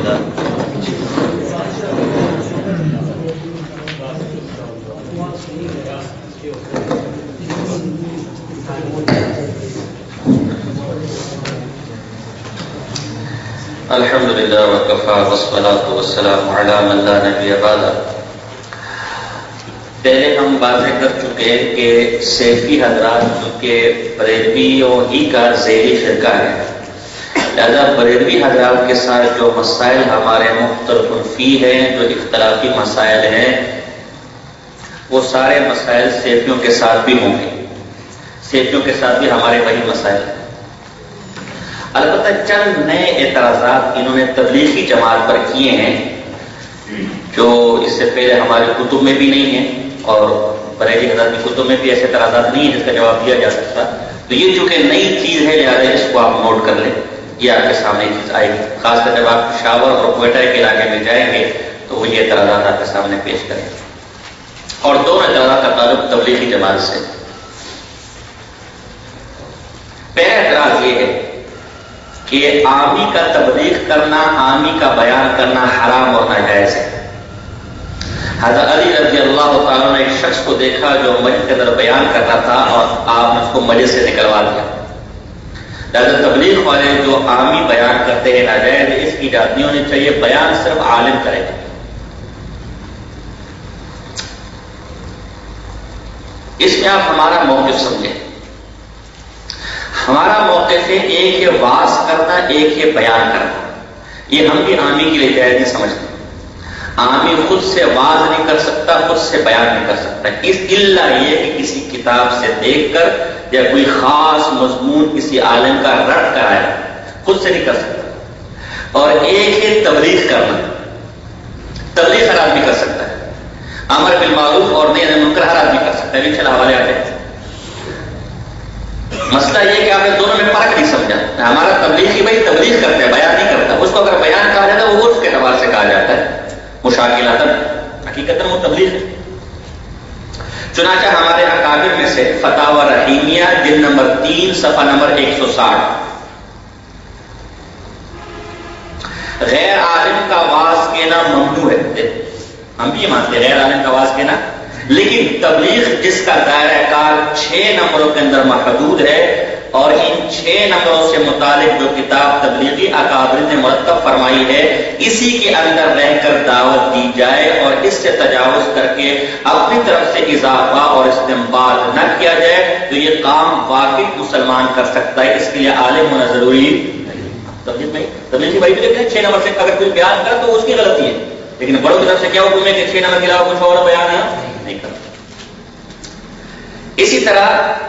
لله. الحمد للہ وکفی والصلاۃ والسلام علی من لا نبی بعدہ. پہلے ہم واضح کر چکے کہ سیفی حضرات چونکہ بریلویوں ہی کا ذیلی فرقہ ہے، لہذا بریلوی حضرات کے ساتھ جو مسائل ہمارے مختلف فی ہیں، جو اختلافی مسائل ہیں، وہ سارے مسائل سیفیوں کے ساتھ بھی ہوں گے. سیفیوں کے ساتھ بھی ہمارے وہی مسائل ہیں. البتہ چند نئے اعتراضات انہوں نے تبلیغی جماعت پر کیے ہیں جو اس سے پہلے ہمارے کتب میں بھی نہیں ہیں، اور بریلوی حضرات کی کتب میں بھی ایسے اعتراضات نہیں ہیں جس کا جواب دیا جا سکتا. تو یہ چونکہ نئی چیز ہے، لہٰذا اس کو آپ نوٹ کر لیں، یہ آپ کے سامنے چیز آئے گی. خاص کر جب آپ شاور اور کوئٹہ کے علاقے میں جائیں گے تو وہ یہ اعتراضات آپ کے سامنے پیش کریں گے. اور دونوں اعتراضات کا تعلق تبلیغی جماعت سے. پہلا اعتراض یہ ہے کہ عامی کا تبلیغ کرنا، عامی کا بیان کرنا حرام اور ناجائز ہے. حضرت علی رضی اللہ تعالیٰ نے ایک شخص کو دیکھا جو مسجد کے اندر بیان کرنا تھا اور آپ نے اس کو مسجد سے نکلوا دیا. لہٰذا تبلیغ والے جو عامی بیان کرتے ہیں ناجائز، اس کی اجازت نہیں ہونی چاہیے. بیان صرف عالم کرے گا. اس میں آپ ہمارا موقف سمجھیں. ہمارا موقف ہے ایک ہے واعظ کرنا، ایک ہے بیان کرنا. یہ ہم بھی عامی کے لیے جائز نہیں سمجھتے. عامی خود سے واعظ نہیں کر سکتا، خود سے بیان نہیں کر سکتا، اس الا یہ کہ کسی کتاب سے دیکھ کر یا کوئی خاص مضمون کسی عالم کا رٹ کر آیا، خود سے نہیں کر سکتا. اور ایک ہے تبلیغ کرنا. تبلیغ ہر آدمی کر سکتا ہے. امر بالمعروف اور نہی عن المنکر ہر آدمی کر سکتا ہے. انشاءاللہ حوالے آتے ہیں. مسئلہ یہ کہ آپ نے دونوں میں فرق نہیں سمجھا. ہمارا تبلیغی بھائی تبلیغ کرتا ہے، بیان نہیں کرتا. اس کو اگر بیان کہا جاتا ہے وہ عرف کے اعتبار سے کہا جاتا ہے، مشاکلات. حقیقت وہ تبلیغ ہے. چنانچہ ہمارے اکابر میں سے فتاوی رحیمیہ جلد نمبر 3 صفحہ نمبر 160، غیر عالم کا واعظ کہنا ممنوع ہے. ہم بھی یہ مانتے ہیں غیر عالم کا واعظ کہنا، لیکن تبلیغ جس کا دائرہ کار 6 نمبروں کے اندر محدود ہے، اور ان 6 نمبروں سے متعلق جو کتاب تبلیغی اکابر نے مرتب فرمائی ہے، اسی کے اندر رہ کر دعوت دی جائے اور اس سے تجاوز کر کے اپنی طرف سے اضافہ اور استنباط نہ کیا جائے، تو یہ کام واقعی مسلمان کر سکتا ہے. اس کے لیے عالم ہونا ضروری نہیں. تبلیغی بھائی بھی دیکھتے ہیں 6 نمبر سے اگر کوئی بیان کرا تو اس کی غلطی ہے، لیکن بڑوں کی طرف سے کیا حکم ہے کہ 6 نمبر کے علاوہ کچھ اور بیان نہیں کرتا. اسی طرح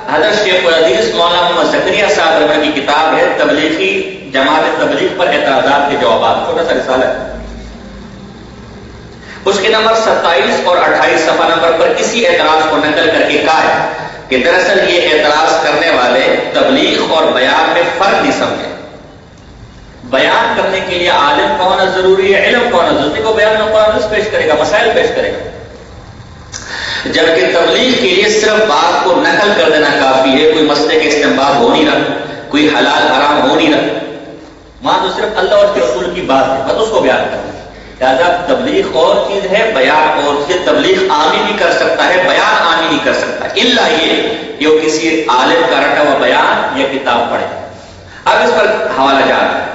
حضرت شیخ الحدیث مولانا محمد زکریا صاحب رحمۃ کی کتاب ہے تبلیغی جماعت تبلیغ پر اعتراضات کے جوابات، چھوٹا سا رسالہ ہے. اس کے نمبر 27 اور 28 صفحہ نمبر پر کسی اعتراض کو نقل کر کے کہا ہے کہ دراصل یہ اعتراض کرنے والے تبلیغ اور بیان میں فرق نہیں سمجھے. بیان کرنے کے لیے عالم کا ہونا ضروری ہے، علم کا ہونا ضروری ہے. کو بیان میں قرآن پیش کرے گا، مسائل پیش کرے گا، جبکہ تبلیغ کے لیے صرف بات کو نقل کر دینا کافی ہے. کوئی مسئلے کے استنباط ہو نہیں رہا، کوئی حلال حرام ہو نہیں رہا، وہاں تو صرف اللہ اور اس کے رسول کی بات ہے، بس اس کو بیان کرنا. لہٰذا تبلیغ اور چیز ہے، بیان اور چیز. تبلیغ عامی بھی کر سکتا ہے، بیان عامی نہیں کر سکتا، الا یہ کہ وہ کسی عالم کا رٹا ہوا بیان یا کتاب پڑھے. اب اس پر حوالہ جات ہے.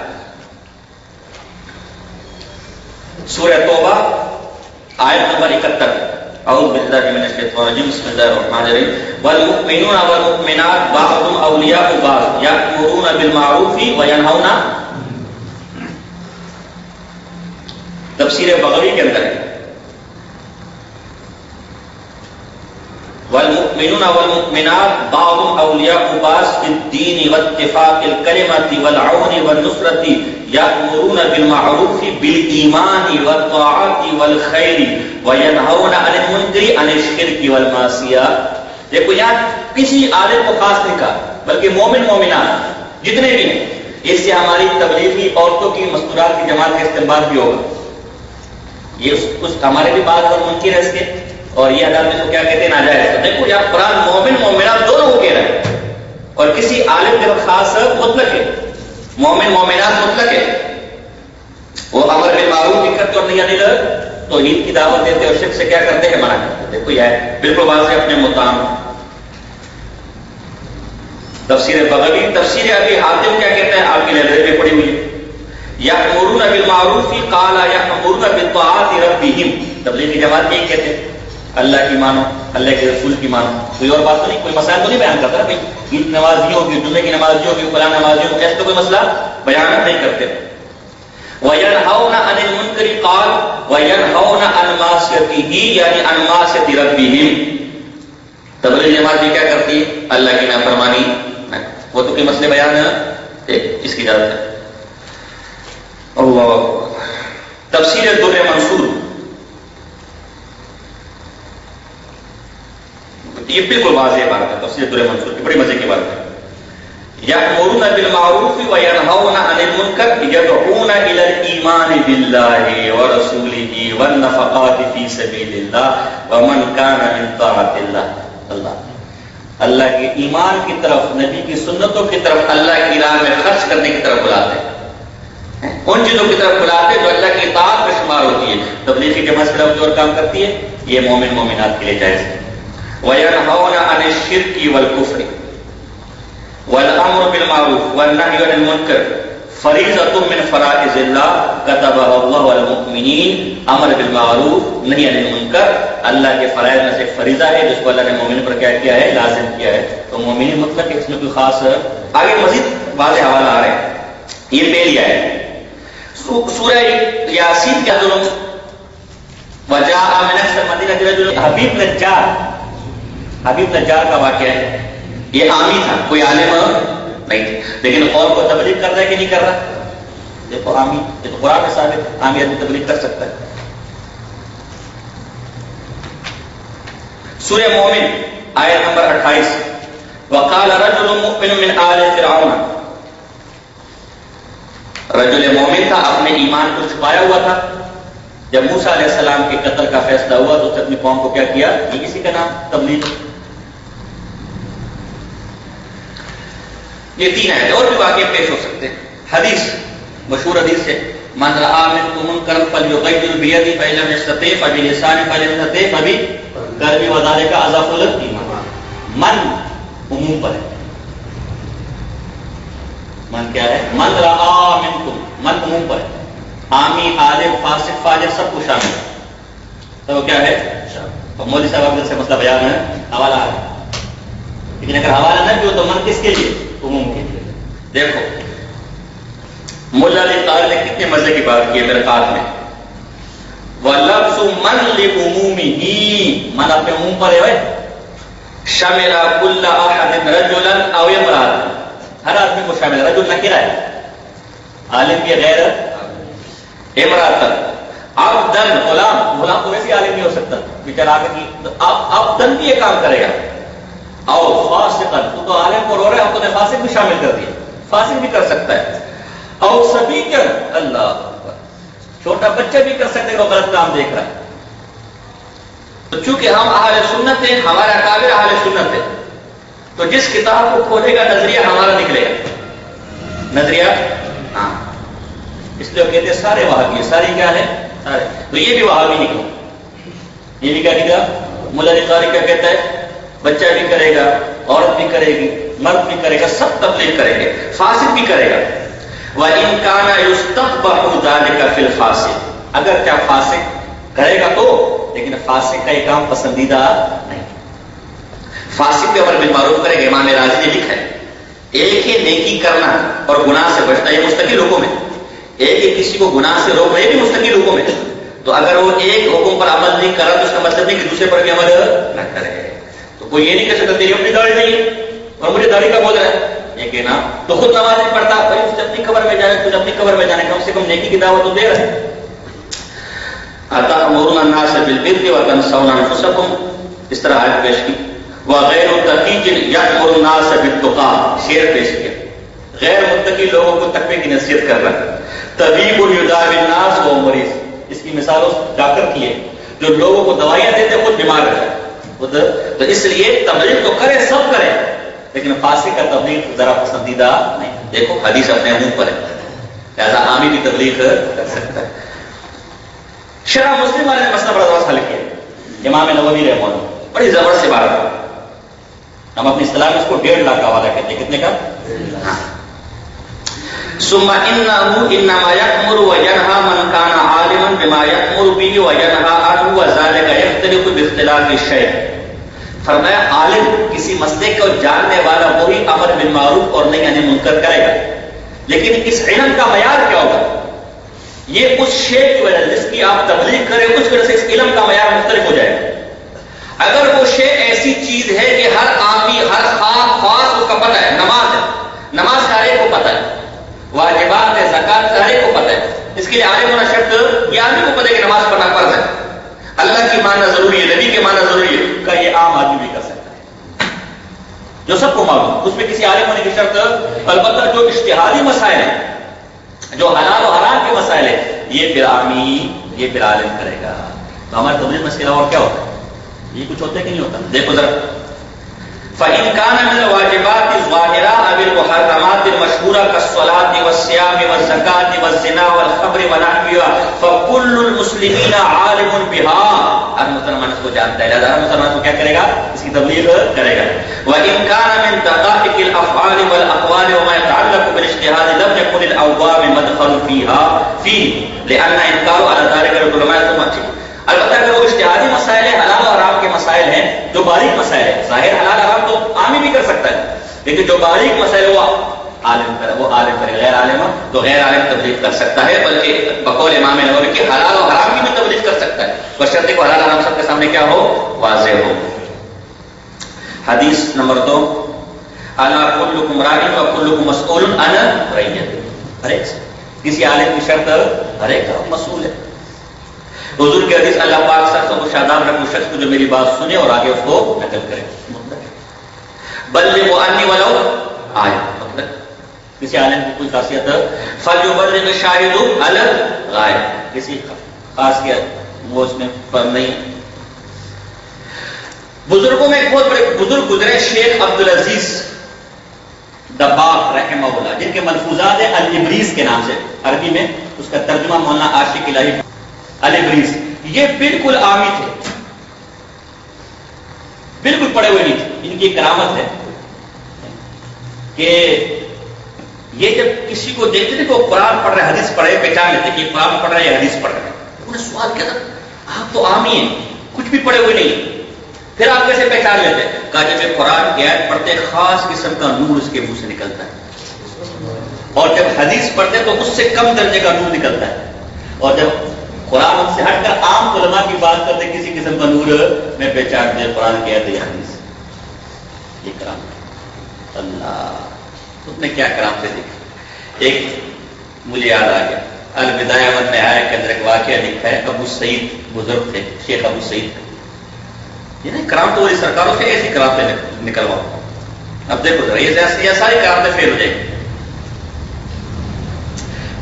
سورہ توبہ آیت نمبر 71. اعوذ باللہ من الشیطان الرجیم، بسم اللہ الرحمن الرحیم. والمؤمنون والمؤمنات بعضهم اولیاء بعض یأمرون بالمعروف وینہون. تفسیر بغوی کے اندر ہے والمؤمنون والمؤمنات بعضهم اولیاء بعض فی الدین واتفاق الکلمۃ والعون والنصرۃ یأمرون بالمعروف بالایمان والطاعۃ والخیر وینہون عن المنکر عن الشرک والمعصیہ. دیکھو یہاں کسی عالم کو خاص نہیں کہا، بلکہ مومن مومنات جتنے بھی ہیں. اس سے ہماری تبلیغی عورتوں کی مستورات کی جماعت کا استنباط بھی ہوگا. یہ کچھ ہمارے بھی بعض اور منکر ہے اس کے، اور یہ عدالت کو کیا کہتے ہیں ناجائز. تو دیکھو یہاں قرآن مومن مومنات دونوں کو کہہ رہا ہے، اور کسی عالم کے خاص مطلق ہے. مومن مومنات مطلق ہے. وہ امر بالمعروف بھی کرتے اور نہیں انل توحید کی دعوت دیتے اور شرک سے کیا کرتے ہیں؟ منع کرتے. دیکھو یہ ہے بالکل واضح اپنے متام. تفسیر بغوی تفسیر ابی حاتم کیا کہتا ہے؟ آپ کی لائبریری میں پڑھی ہوئی ہے. یأمرون بالمعروف قال یأمرون بطاعت ربهم. تبلیغی جماعت یہی کہتے ہیں اللہ کی مانو، اللہ کے رسول کی مانو. کوئی اور بات تو نہیں، کوئی مسائل تو نہیں بیان کرتا بھائی عید نمازی ہوگی، جمعے کی نمازی ہوگی، فلاں نمازی ہوگی، ایسا تو کوئی مسئلہ بیان نہیں کرتے. وَيَنْهَوْنَ عَنِ الْمُنْكَرِ قَالَ وَيَنْهَوْنَ عَنْ مَعْصِيَتِهِ یعنی عن معصیت ربهم. تبلیغی جماعت بھی کیا کرتی ہے؟ اللہ کی نافرمانی. وہ تو کوئی مسئلے بیان ہے اس کی اجازت ہے. اللہ تفسیر در منصور یہ بالکل واضح بات ہے. تفسیر در منصور کی بڑی مزے کی بات ہے. یأمرون بالمعروف وینہون عن المنکر یدعون الی الایمان باللہ ورسولہ والنفقات فی سبیل اللہ ومن کان من طاعت اللہ. اللہ کے ایمان کی طرف، نبی کی سنتوں کی طرف، اللہ کی راہ میں خرچ کرنے کی طرف بلاتے ہیں. ان چیزوں کی طرف بلاتے ہیں جو اللہ کی اطاعت میں شمار ہوتی ہے. تبلیغی جماعت صرف جو اور کام کرتی ہے یہ مومن مومنات کے لیے جائز ہے. وَيَنْهَوْنَ عَنِ الشِّرْكِ وَالْكُفْرِ وَالْأَمْرُ بِالْمَعْرُوفِ وَالنَّهْيُ عَنِ الْمُنكَرِ فَرِيضَةٌ مِّن فَرَائِضِ اللَّهِ كَتَبَهَا اللَّهُ عَلَى الْمُؤْمِنِينَ. امر بالمعروف نہی عن المنکر اللہ کے فرائض میں سے فریضہ ہے جس کو اللہ نے مومن پر کیا کیا ہے؟ لازم کیا ہے. تو مومن مطلق ہے، اس میں کوئی خاص آگے مزید واضح حوالہ آ رہے ہیں. یہ پہ لیا ہے سورہ یاسین کے ظلم وجاء من اقصى المدینہ رجل. حبیب نجار کا واقعہ ہے. یہ عامی تھا، کوئی عالم نہیں تھا، لیکن قوم کو تبلیغ کر رہا ہے کہ نہیں کر رہا؟ دیکھو عامی، یہ تو قرآن میں ثابت ہے عامی آدمی تبلیغ کر سکتا ہے. سورہ مومن آیت نمبر 28 وقال رجل مؤمن من آل فرعون. رجل مومن تھا، اپنے ایمان کو چھپایا ہوا تھا. جب موسیٰ علیہ السلام کے قتل کا فیصلہ ہوا تو اس نے اپنی قوم کو کیا کیا؟ یہ کسی کا نام تبلیغ. یہ تین آیت اور بھی واقعے پیش ہو سکتے ہیں. حدیث مشہور حدیث ہے من رأى منكم منكرا فليغيره بيده فإن لم يستطع فبلسانه فإن لم يستطع فبقلبه وذلك أضعف الإيمان. من عموم پر ہے. من کیا ہے؟ من رأى منكم، من عموم پر ہے. عامی، عالم، فاسق، فاجر سب کو شامل ہے. تو وہ کیا ہے؟ شامل. مولوی صاحب آپ سے مسئلہ بیان ہے، حوالہ ہے، لیکن اگر حوالہ نہ بھی ہو تو من کس کے لیے؟ عموم کے لیے. دیکھو مولا علی قاری نے کتنے مزے کی بات کی ہے مرقات میں. وَلَفْظُ مَنْ لِعُمُومِهِ من اپنے عموم پر ہے. شَمِلَ كُلَّ أَحَدٍ رَجُلًا أَوْ امْرَأَةً، ہر آدمی کو شامل ہے. رجل نکرہ ہے، عالم بھی غیر امرأة. عبدن غلام، غلام تو ویسے عالم نہیں ہو سکتا بیچارہ آگے کی. عبدن بھی یہ کام کرے گا. او فاسقن، تو عالم کو رو رہے ہیں، ہم تو نے فاسق بھی شامل کر دیا، فاسق بھی کر سکتا ہے. او سبیکن، اللہ چھوٹا بچہ بھی کر سکتے وہ غلط کام دیکھ رہا ہے. تو چونکہ ہم اہل سنت ہیں، ہمارے اکابر اہل سنت ہیں، تو جس کتاب کو کھولے گا نظریہ ہمارا نکلے گا. نظریہ ہاں، اس لیے کہتے ہیں سارے وہابی، ساری کیا ہے؟ سارے. تو یہ بھی وہابی نکلا. یہ بھی کیا نکلا؟ مولا علی قاری کیا کہتا ہے؟ بچہ بھی کرے گا، عورت بھی کرے گی، مرد بھی کرے گا، سب تبلیغ کریں گے، فاسق بھی کرے گا. وَإِن كَانَ يُسْتَقْبَحُ ذَلِكَ فِي الْفَاسِقِ، اگر کیا فاسق کرے گا تو، لیکن فاسق کا یہ کام پسندیدہ نہیں. فاسق بھی امر بالمعروف کرے گا. امام راضی نے لکھا ہے ایک ہی نیکی کرنا اور گناہ سے بچنا یہ مستقل حکم ہے. ایک ہی کسی کو گناہ سے روکنا یہ بھی مستقل حکم ہے. تو اگر وہ ایک حکم پر عمل نہیں کر رہا تو اس کا مطلب نہیں کہ دوسرے پر بھی عمل نہ کرے. تو کوئی یہ نہیں کہہ سکتا تیری اپنی داڑھی نہیں ہے اور مجھے داڑھی کا بول رہا ہے یہ کہنا. تو خود نماز نہیں پڑھتا، بھائی تجھے اپنی قبر میں جانے، تجھے اپنی قبر میں جانے، کم سے کم نیکی کی دعوت تو دے رہے ہیں. أَتَأْمُرُونَ النَّاسَ بِالْبِرِّ وَتَنْسَوْنَ أَنفُسَكُمْ، اس طرح آیت پیش کی. وَغَيْرُ التَّقِيِّ يَأْمُرُ النَّاسَ بِالتُّقَىٰ، شعر پیش کیا. غیر متقی لوگوں کو تقوی کی نصیحت کر رہا ہے. طبیب یداوی الناس وهو مریض، اس کی مثال اس ڈاکٹر کی ہے جو لوگوں کو دوائیاں دیتے خود بیمار رہتا ہے. تو اس لیے تبلیغ تو کرے، سب کرے، لیکن فاسق کا تبلیغ ذرا پسندیدہ نہیں. دیکھو حدیث اپنے منہ پر ہے. لہذا عامی بھی تبلیغ کر سکتا ہے. شرح مسلم والے نے مسئلہ بڑا زبردست حل کیا. امام نووی رحمہ اللہ بڑی زبردست عبارت. ہم اپنی اصطلاح میں اس کو 1.5 لاکھ کا وعدہ کہتے ہیں. کتنے کا؟ ثم انه انما يأمر وينهى من كان عالما بما يأمر به وينهى عنه وذلك يختلف باختلاف الشيء. فرمایا عالم کسی مسئلے کو جاننے والا وہی امر بالمعروف اور نہی عن المنکر کرے گا، لیکن اس علم کا معیار کیا ہوگا؟ یہ اس شے کی وجہ جس کی آپ تبلیغ کریں اس وجہ سے اس علم کا معیار مختلف ہو جائے گا. اگر وہ شے ایسی چیز ہے کہ ہر عامی ہر خاص کو پتہ ہے، نماز ہے، نماز کا ہر ایک کو پتہ ہے، واجبات ہے، زکات کا ہر ایک کو پتہ ہے، اس کے لیے عالم ہونا شرط، یہ آدمی کو پتہ ہے کہ نماز پڑھنا فرض ہے، اللہ کی ماننا ضروری ہے، نبی کے ماننا ضروری ہے، کا یہ عام آدمی بھی کر سکتا ہے جو سب کو معلوم. اس میں کسی عالم ہونے کی شرط. البتہ جو اجتہادی مسائل ہیں، جو حلال و حرام کے مسائل ہیں، یہ پھر عامی، یہ پھر عالم کرے گا. تو ہمارے تبلیغ مسئلہ اور کیا ہوتا ہے؟ یہ کچھ ہوتا ہے کہ نہیں ہوتا؟ دیکھو ذرا. فإن كان من الواجبات الظاهرة أو المحرمات المشهورة كالصلاة والصيام والزكاة والزنا والخمر ونحوها فكل المسلمين عالم بها. ہر مسلمان اس کو جانتا ہے، ہر مسلمان کو کیا کرے گا؟ اس کی تبلیغ کرے گا. وإن كان من دقائق الأفعال والأقوال وما يتعلق بالاجتهاد لم يكن العوام مدخل فيه لأن إنكار على ذلك العلماء ثم. البتہ اگر وہ اجتہادی مسائل ہیں، حلال و حرام کے مسائل ہیں، جو باریک مسائل ہیں، ظاہر حلال حرام تو عامی بھی کر سکتا ہے، لیکن جو باریک مسائل وہ عالم کرے، وہ عالم کرے. غیر عالم تو غیر عالم تبلیغ کر سکتا ہے، بلکہ بقول امام نووی کہ حلال و حرام کی بھی تبلیغ کر سکتا ہے، بشرطے کو حلال حرام سب کے سامنے کیا ہو؟ واضح ہو. حدیث نمبر 2 الا کلکم راع و کلکم مسئول عن رعیتہ. ہر ایک کسی عالم کی شرط ہر ایک مسئول ہے. حضور کی حدیث اللہ پاک سب کو شاداب رکھ شخص کو جو میری بات سنے اور آگے اس کو نقل کرے. بلغوا عنی ولو آیہ. مطلب کسی عالم کی کوئی خاصیت ہے، فلیبلغ الشاہد علی الغائب. کسی خاص کیا وہ اس میں پر نہیں. بزرگوں میں ایک بہت بڑے بزرگ گزرے شیخ عبدالعزیز دباغ رحمہ اللہ، جن کے ملفوظات ہیں الابریز کے نام سے، عربی میں اس کا ترجمہ مولانا عاشق الہی الابریز. یہ بالکل عامی تھے، بالکل پڑھے ہوئے نہیں تھے. ان کی کرامت ہے کہ یہ جب کسی کو دیکھتے تھے کہ وہ قرآن پڑھ رہے حدیث پڑھ رہے پہچان لیتے کہ قرآن پڑھ رہے حدیث پڑھ رہے. انہوں نے سوال کیا تھا، آپ تو عامی ہیں، کچھ بھی پڑھے ہوئے نہیں، پھر آپ کیسے پہچان لیتے؟ کہا جب یہ قرآن کی آیت پڑھتے خاص قسم کا نور اس کے منہ سے نکلتا ہے، اور جب حدیث پڑھتے تو اس سے کم درجے کا نور نکلتا ہے، اور جب قرآن سے ہٹ کر عام علماء کی بات کرتے کسی قسم کا نور میں پہچان دے قرآن کی آیت یا حدیث. یہ کرام اللہ اس نے کیا کرام سے دیکھا. ایک مجھے یاد آ گیا، البدایہ و النہایہ کے اندر ایک واقعہ لکھا ہے. ابو سعید بزرگ تھے، شیخ ابو سعید. یہ کرام تو وہی سرکاروں سے ایسی کرام سے نکلواؤ. اب دیکھو ذرا یہ ساری کرامتیں فیل ہو جائیں گی.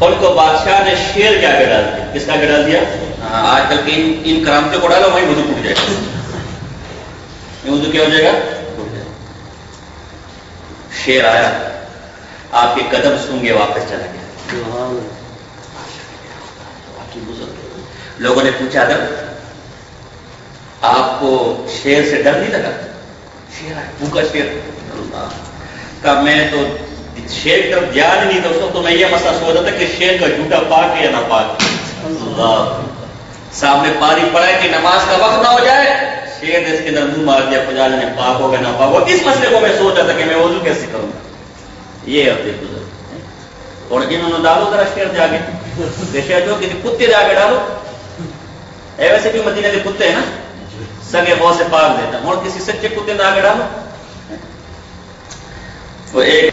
ان کو بادشاہ نے شیر کیا کے ڈال دیا. کس کا کے ڈال دیا؟ آج کل کی ان کرامتوں کو ڈالو وہیں وضو ٹوٹ جائے گا. وضو کیا ہو جائے گا؟ ٹوٹ جائے گا. شیر آیا، آپ کے قدم سونگے واپس چلا گیا. لوگوں نے پوچھا اگر آپ کو شیر سے ڈر نہیں لگا؟ شیر آیا، بھوکا شیر. کہا میں تو شیر کی طرف دھیان ہی نہیں تھا، تو میں یہ مسئلہ سوچ رہا تھا کہ شیر کا جھوٹا پاک ہے یا نہ پاک. اللہ سامنے پاری پڑا ہے کہ نماز کا وقت نہ ہو جائے، شیر نے اس کے اندر منہ مار دیا، پجال نے پاک ہوگا نہ پاک ہوگا. اس مسئلے کو میں سوچ رہا تھا کہ میں وضو کیسے کروں گا. یہ ہوتے گزر. اور انہوں نے ڈالو ذرا شیر جا کے، شیر جو کسی کتے جا کے ڈالو. ویسے بھی مدینے کے کتے ہیں نا، سگے بہت سے پاک دیتا، اور کسی سچے کتے جا کے ڈالو. وہ ایک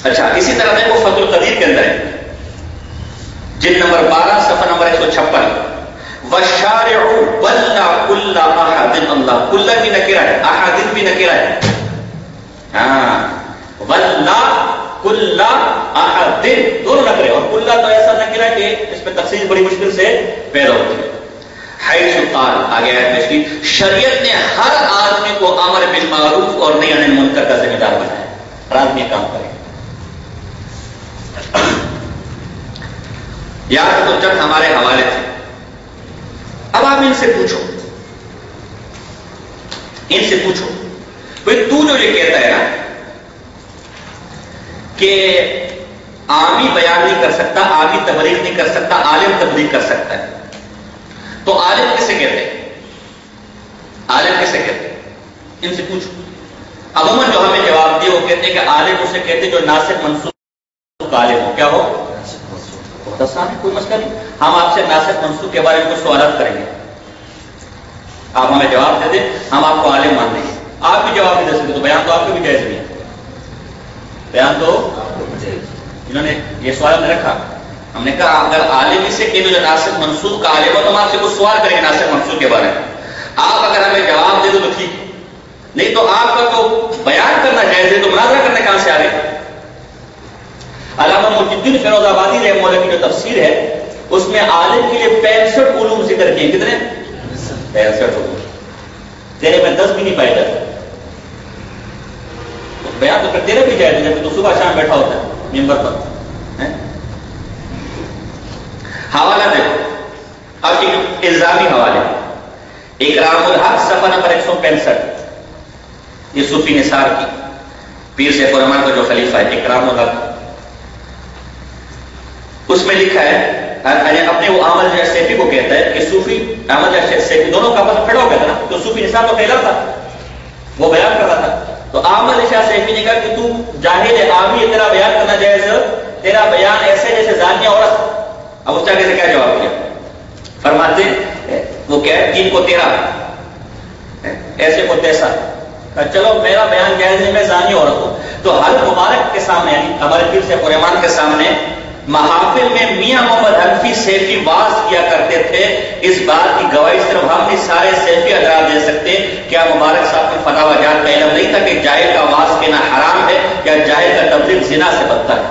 اچھا اسی طرح میں وہ فتح القدیر کے اندر ہے، جلد نمبر 12 صفحہ نمبر 156. والشارع بلّ كل احد. اللہ کل بھی نکرہ ہے، احد بھی نکرہ ہے. ہاں بلّ کل احد دونوں نکرے، اور کل تو ایسا نکرہ کہ اس میں تفصیل بڑی مشکل سے پیدا ہوتی ہے. حیث قال آگے ہے شریعت نے ہر آدمی کو امر بالمعروف اور نہی عن المنکر کا ذمہ دار بنایا. ہر آدمی کام کرے. یاد تو چند ہمارے حوالے تھے. اب آپ ان سے پوچھو بھائی تو جو یہ کہتا ہے نا کہ عامی بیان نہیں کر سکتا، عامی تبلیغ نہیں کر سکتا، عالم تبلیغ کر سکتا ہے، تو عالم کسے کہتے ہیں؟ عالم کسے کہتے ہیں؟ ان سے پوچھو. عموماً جو ہمیں جواب دیے وہ کہتے ہیں کہ عالم اسے کہتے ہیں جو ناسخ منسوخ کا عالم ہو. کیا ہو؟ بہت آسان ہے، کوئی مسئلہ نہیں. ہم آپ سے ناسخ منسوخ کے بارے میں کچھ سوالات کریں گے، آپ ہمیں جواب دے دیں، ہم آپ کو عالم مان لیں گے. آپ بھی جواب نہیں دے سکتے تو بیان تو آپ کو بھی جائز نہیں ہے. بیان تو انہوں نے یہ سوال میں رکھا، ہم نے کہا اگر عالم اسے کہ جو ناسخ منسوخ کا عالم ہو تو ہم آپ سے کچھ سوال کریں گے ناسخ منسوخ کے بارے میں. آپ اگر ہمیں جواب دے دو تو ٹھیک ہے، نہیں تو آپ کا تو بیان کرنا جائز ہے، تو مناظرہ کرنے کہاں سے آ رہے؟ علامہ محی الدین فیروز آبادی رحمہ اللہ کی جو تفسیر ہے اس میں عالم کے لیے 65 علوم ذکر کیے. کتنے؟ 65 علوم. تیرے میں 10 بھی نہیں پائے گا. بیان تو پھر تیرے بھی جائے جب تو صبح شام بیٹھا ہوتا ہے ممبر پر. حوالہ دیکھو، اب ایک الزامی حوالے، اکرام الحق صفحہ نمبر 165، یہ صوفی نثار کی پیر سیف الرحمن کا جو خلیفہ ہے اکرام الحق، اس میں لکھا ہے اپنے وہ احمد جہاں سیفی کو کہتا ہے کہ صوفی احمد جہاں سیفی دونوں کا آپس میں کھڑا ہو گیا تھا نا، تو صوفی نثار تو ٹیلر تھا، وہ بیان کر رہا تھا. تو احمد شاہ سیفی نے کہا کہ تو جاہل ہے، عامی ہے، تیرا بیان کرنا جائز، تیرا بیان ایسے جیسے زانیہ عورت. اب اس چاہے سے کیا جواب دیا؟ فرماتے وہ کہہ دین کو تیرا ایسے کو تیسا. چلو میرا بیان جائز ہے، میں زانی عورت ہوں. تو حل مبارک کے سامنے یعنی ہمارے پیر سیف الرحمن کے سامنے محافل میں میاں محمد حنفی سیفی واز کیا کرتے تھے. اس بات کی گواہی صرف ہم نہیں سارے سیفی حضرات دے سکتے. کیا مبارک صاحب کو فتاوی جات کا علم نہیں تھا کہ جاہل کا واز کہنا حرام ہے یا جاہل کا تبلیغ زنا سے بدتر ہے؟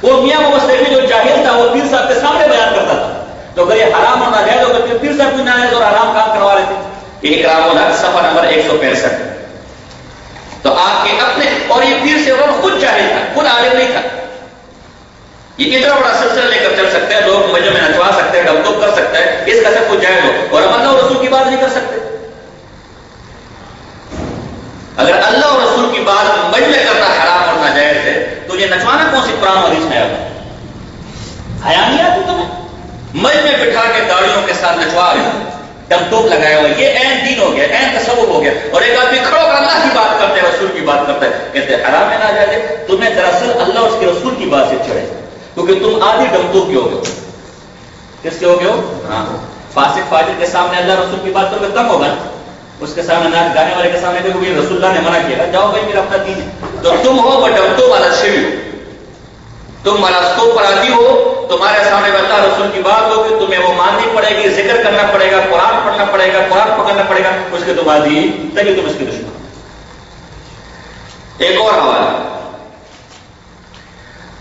وہ میاں محمد سیفی جو جاہل تھا وہ پیر صاحب کے سامنے بیان کرتا تھا. تو اگر یہ حرام اور ناجائز ہوگا تو پیر صاحب بھی ناجائز اور حرام کام کروا رہے تھے. یہ اکرام الحق صفحہ نمبر 165. تو آپ کے اپنے اور یہ پیر سے خود جاہل تھا، خود عالم نہیں تھا. یہ اتنا بڑا سلسلہ لے کر چل سکتے ہیں، لوگ مجمع میں نچوا سکتے ہیں، ڈب کر سکتا ہے، اس کا سب کچھ جائز ہو، اور ہم اللہ اور رسول کی بات نہیں کر سکتے. اگر اللہ اور رسول کی بات مجمع کرنا حرام اور ناجائز ہے تو یہ نچوانا کون سی قرآن اور حدیث میں آیا؟ حیا نہیں آتی تمہیں؟ مجمع بٹھا کے داڑیوں کے ساتھ نچوا رہے ہو، ڈب لگایا ہوا، یہ عین دین ہو گیا، عین تصور ہو گیا. اور ایک آدمی کھڑا کر اللہ کی بات کرتے ہیں، رسول کی بات کرتا ہے، کہتے ہیں حرام ہے ناجائز ہے. تمہیں دراصل اللہ اور اس کے رسول کی بات سے چڑھے، کیونکہ تم آدھی ڈمتوب کے ہو گئے. کس کے ہو گئے ہو؟ فاسق فاجر کے سامنے اللہ رسول کی بات کرو تب ہوگا، اس کے سامنے ناچ گانے والے کے سامنے دیکھو رسول اللہ نے منع کیا، جاؤ بھائی میرا اپنا دین ہے. تو تم ہو وہ ڈمتوب والا شیو، تم مراستوں پر آتی ہو، تمہارے سامنے اللہ رسول کی بات ہوگی، تمہیں وہ ماننی پڑے گی، ذکر کرنا پڑے گا، قرآن پڑھنا پڑے گا، قرآن پکڑنا پڑے گا، اس کے تم آدھی تبھی تم اس کے دشمن. ایک اور حوالہ،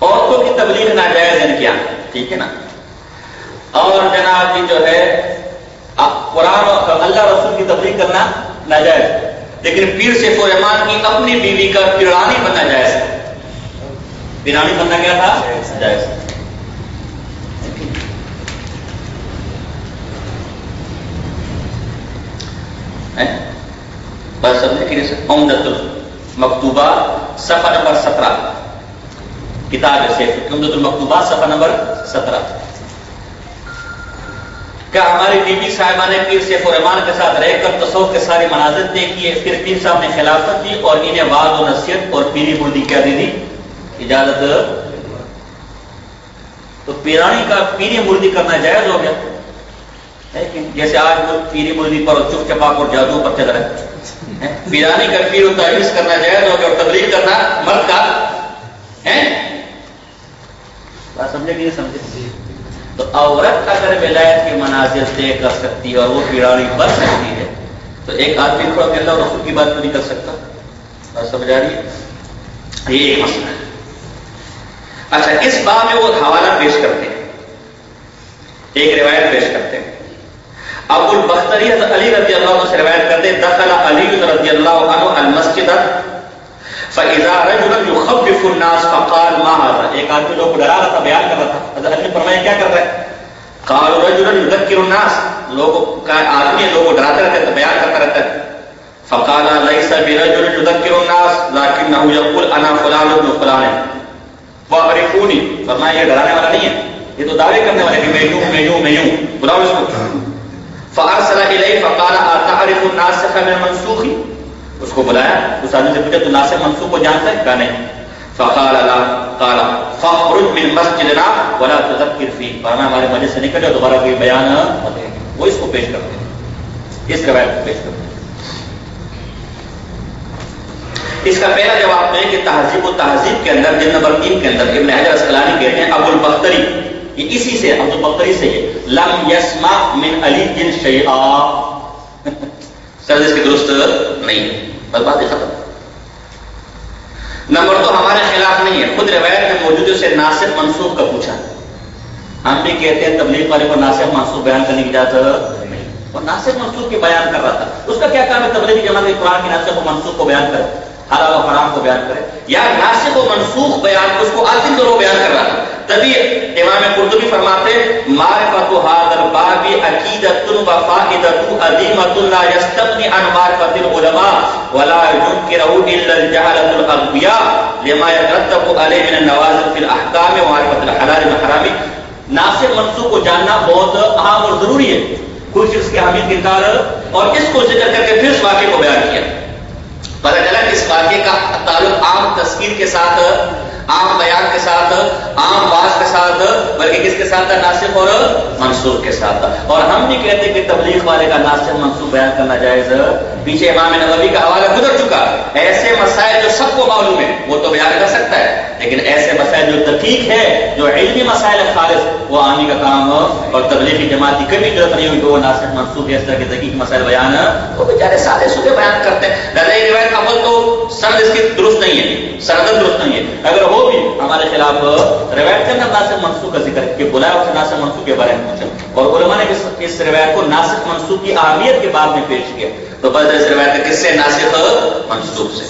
عورتوں کی تبلیغ ناجائز ہے کیا؟ ٹھیک ہے نا. اور جناب جی جو ہے قرآن اور اللہ رسول کی تبلیغ کرنا ناجائز، لیکن پیر سیف الرحمن کی اپنی بیوی کا پیرانی بننا جائز ہے. پیرانی بننا کیا تھا؟ جائز. بس سب نے عمدۃ المکتوبات صفحہ نمبر 17 کتاب ہے سیف عمدۃ المکتوبات صفحہ نمبر 17. کیا ہماری بی بی صاحبہ نے پیر سیف الرحمن کے ساتھ رہ کر تصوف کے سارے مناظر طے کیے، پھر پیر صاحب نے خلافت دی اور انہیں وعظ و نصیحت اور پیری مردی کیا دے دی؟ اجازت. تو پیرانی کا پیری مردی کرنا جائز ہو گیا، جیسے آج وہ پیری مردی پر چپ چپاک اور جادو پر چل رہا ہے. پیرانی کا پیر و تعویذ کرنا جائز ہو گیا، اور تبلیغ کرنا مرد کا ہے. بات سمجھے کہ نہیں سمجھے؟ تو عورت اگر ولایت کے مناظر طے کر سکتی ہے اور وہ پیرانی بن سکتی ہے تو ایک آدمی کھڑا کہ اللہ رسول کی بات نہیں کر سکتا. بات سمجھ آ رہی ہے؟ یہ ایک مسئلہ ہے. اچھا، اس باب میں وہ حوالہ پیش کرتے ہیں، ایک روایت پیش کرتے ہیں. ابو البختری علی رضی اللہ عنہ سے روایت کرتے ہیں، دخل علی رضی اللہ عنہ المسجد فَإِذَا رَجُلًا يُخَفِّفُ النَّاسَ فَقَالَ مَا هَذَا، ایک آدمی لوگ کو ڈرا رہا تھا، بیان کر رہا تھا، حضرت علی نے فرمایا کیا کر رہا ہے؟ قَالُوا رَجُلًا يُذَكِّرُ النَّاسَ، لوگوں کا آدمی ہے، لوگوں کو ڈراتا رہتا ہے، بیان کرتا رہتا ہے. فَقَالَ لَيْسَ بِرَجُلٍ يُذَكِّرُ النَّاسَ لَكِنَّهُ يَقُولُ أَنَا فُلَانٌ بْنُ فُلَانٍ وَأَعْرِفُونِي، فرمایا یہ ڈرانے والا نہیں ہے، یہ تو دعوے کرنے والا ہے کہ میں یوں بلاؤ اس کو. فَأَرْسَلَ إِلَيْهِ فَقَالَ أَتَعْرِفُ النَّاسِخَ مِنَ الْمَنْسُوخِ، اس کو بلایا، اس آدمی سے پوچھا تو ناسخ منسوخ کو جانتا ہے؟ کہا نہیں. فقال لا قال فاخرج من مسجدنا ولا تذكر فيه، فرمایا ہمارے مسجد سے نکل جاؤ، دوبارہ کوئی بیان مت. وہ اس کو پیش کرتے ہیں، اس روایت کو پیش کرتے ہیں. اس کا پہلا جواب ہے کہ تہذیب و تہذیب کے اندر جلد نمبر 3 کے اندر ابن حجر اسقلانی کہتے ہیں ابو البختری، یہ اسی سے ابو البختری سے ہے، لم يسمع من علی شیئا، سر اس کی درست نہیں ہے، بس بات ختم. نمبر 2 ہمارے خلاف نہیں ہے، خود روایت میں موجود ہے، اسے ناسخ منسوخ کا پوچھا. ہم بھی کہتے ہیں تبلیغ والے کو ناسخ منسوخ بیان کرنے کی اجازت نہیں، اور ناسخ منسوخ کے بیان کر رہا تھا. اس کا کیا کام ہے تبلیغی جماعت کے قرآن کی ناسخ و منسوخ کو بیان کرے، حلال و حرام کو بیان کرے، یا ناسخ و منسوخ بیان اس کو عاطل دونوں بیان کر رہا تھا. تبھی امام قرطبی فرماتے معرفت هذا الباب عقیدۃ و فائدۃ عظیمۃ لا یستغنی عن معرفت العلماء ولا ينكره الا الجهلة الاغبیاء لما يترتب عليه من النوازل في الاحکام ومعرفت الحلال والحرام. ناسخ منسوخ کو جاننا بہت اہم اور ضروری ہے. کوئی شخص کے حامل کردار اور اس کو ذکر کر کے پھر اس واقعے کو بیان کیا. پتہ چلا کہ اس واقعے کا تعلق عام تذکیر کے ساتھ، عام بیان کے ساتھ، عام باز کے ساتھ، بلکہ کس کے ساتھ تھا؟ ناسخ اور منسوخ کے ساتھ تھا. اور ہم بھی کہتے ہیں کہ تبلیغ والے کا ناسخ منسوخ بیان کرنا جائز. پیچھے امام نووی کا حوالہ گزر چکا. ایسے مسائل جو سب کو معلوم ہے وہ تو بیان کر سکتا ہے، لیکن ایسے مسائل جو دقیق ہے، جو علمی مسائل خالص، وہ آنے کا کام اور تبلیغی جماعت کی کبھی ضرورت نہیں ہوئی کہ وہ ناسخ منسوخ اس طرح کے دقیق مسائل بیان، وہ بیچارے سادے سودے بیان کرتے ہیں. یہ روایت اول تو سند اس کی درست نہیں ہے، سند درست نہیں ہے. اگر ہو بھی ہمارے خلاف روایت کے اندر ناسخ منسوخ کا ذکر کہ بلایا اس ناسخ منسوخ کے بارے میں پوچھا، اور علماء نے اس روایت کو ناسخ منسوخ کی اہمیت کے بعد میں پیش کیا. تو بس اس روایت کس سے؟ ناسخ منسوخ سے.